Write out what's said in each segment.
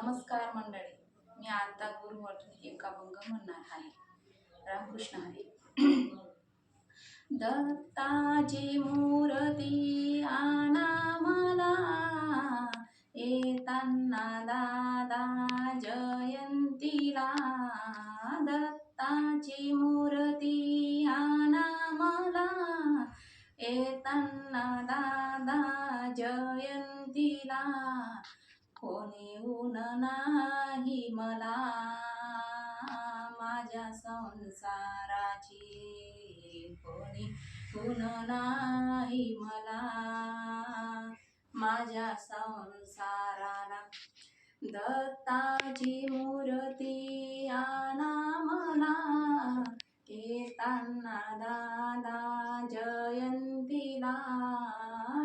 नमस्कार मंडळी, मी आता गुरुवट एक अभंग म्हणणार आहे. रामकृष्ण हरी. दत्ताची मूर्ती आणा मला, येताना दादा जयंतीला. दत्ताची मूर्ती आणा मला, येताना दादा जयंतीला. कोणी ऊन नाही मला माझ्या संसाराची, कोणी ऊन नाही मला माझ्या संसाराला. दत्ताची मूर्ती आणा मला, येताना दादा जयंतीला.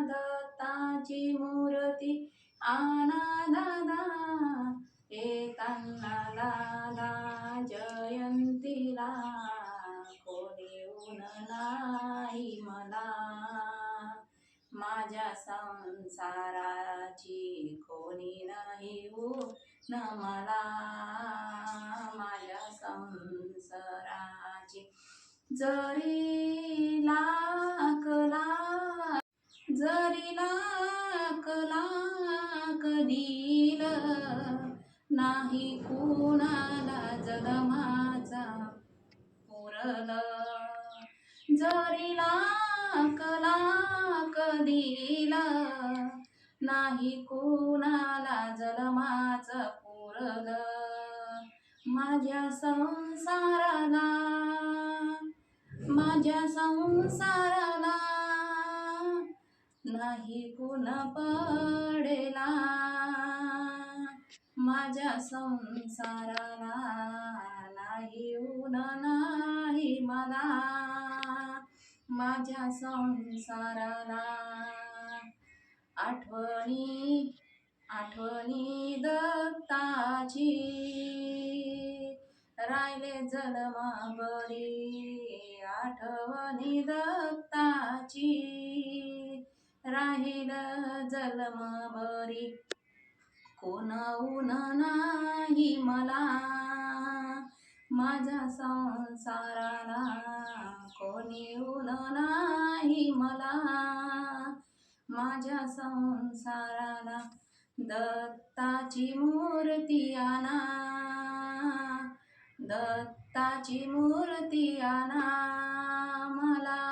दत्ताची मूर्ती आणा दादा, येताना दादा जयंतीला. कोणी ऊन नाही मला माझ्या संसाराची, कोणी नाही ऊन मला माझ्या संसाराची. जरी लाख दिल नाही कुणाला जन्माचा पुरल. जरी लाख दिल नाही कुणाला जन्माचा पुरल. माझ्या संसाराला नाही कुण पडेला. माझ्या संसाराला नाही ऊन नाही मला माझ्या संसाराला. आठवणी दत्ताची राहिले जन्मभरी. आठवणी दत्ताची राहील जन्मभरी. कोण ऊन नाही मला माझ्या संसाराला, कोणी ऊन नाही मला माझ्या संसाराला. दत्ताची मूर्ती आणा, दत्ताची मूर्ती आणा मला,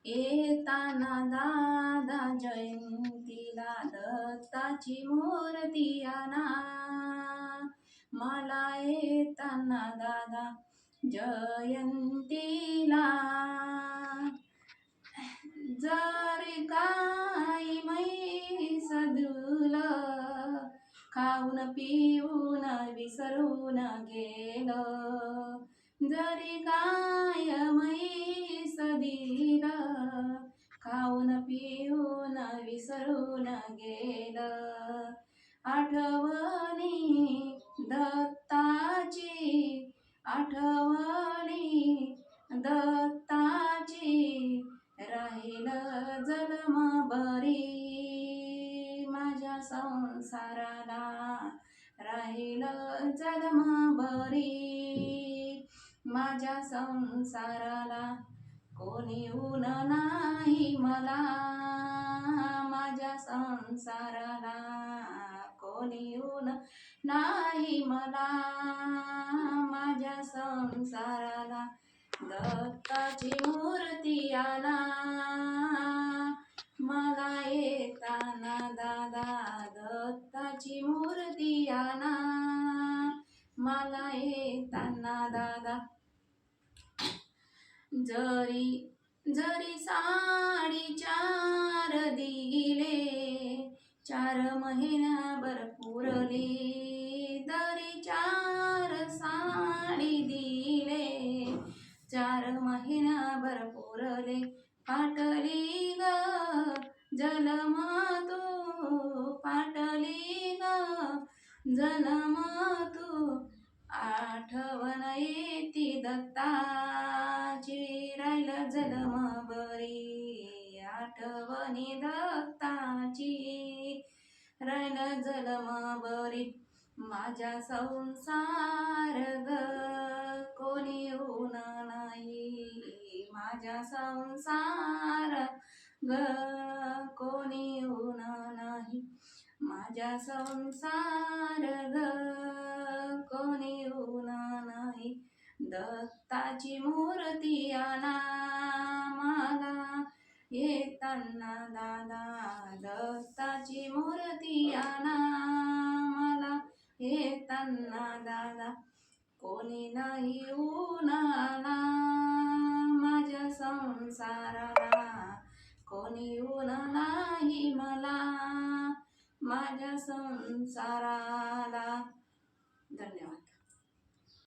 येताना दादा जयंतीला. दत्ताची मूर्ती आणा मला, येताना दादा जयंतीला. जरी काही म्हैस दूल खाऊन पिऊन विसरून गेलं. जरी गाय म्हैस दिल खाऊन पिऊन विसरून गेलं. आठवणी दत्ताची, आठवणी दत्ताची राहील जन्मभरी. माझ्या संसाराला राहील जन्मभरी. माझ्या संसाराला कोणी ऊन नाही मला माझ्या संसाराला, कोणी ऊन नाही मला माझ्या संसाराला. दत्ताची मूर्ती आणा मला, येताना दादा. दत्ताची मूर्ती आणा मला, येताना दादा. जरी साडेचार दिले 4 महिन्याभर पुरले. जरी 4 साडी दिले 4 महिन्याभर पुरले. पाटली ग जन्म तू, पाटली ग जन्म तू. आठवण येती दत्ताची राहिलं जन्मभरी. आठवणी दत्ताची राहिलं जन्मभरी. माझ्या संसार ग कोणी ऊन नाही, माझ्या संसार ग कोणी ऊन नाही, माझ्या संसार ग कोणी ऊन नाही. दत्ताची मूर्ती आणा मला येताना दादा, दत्ताची मूर्ती आणा मला येताना दादा. कोणी नाही उन्हाला माझ्या संसाराला, कोणी ऊन नाही मला माझ्या संसाराला.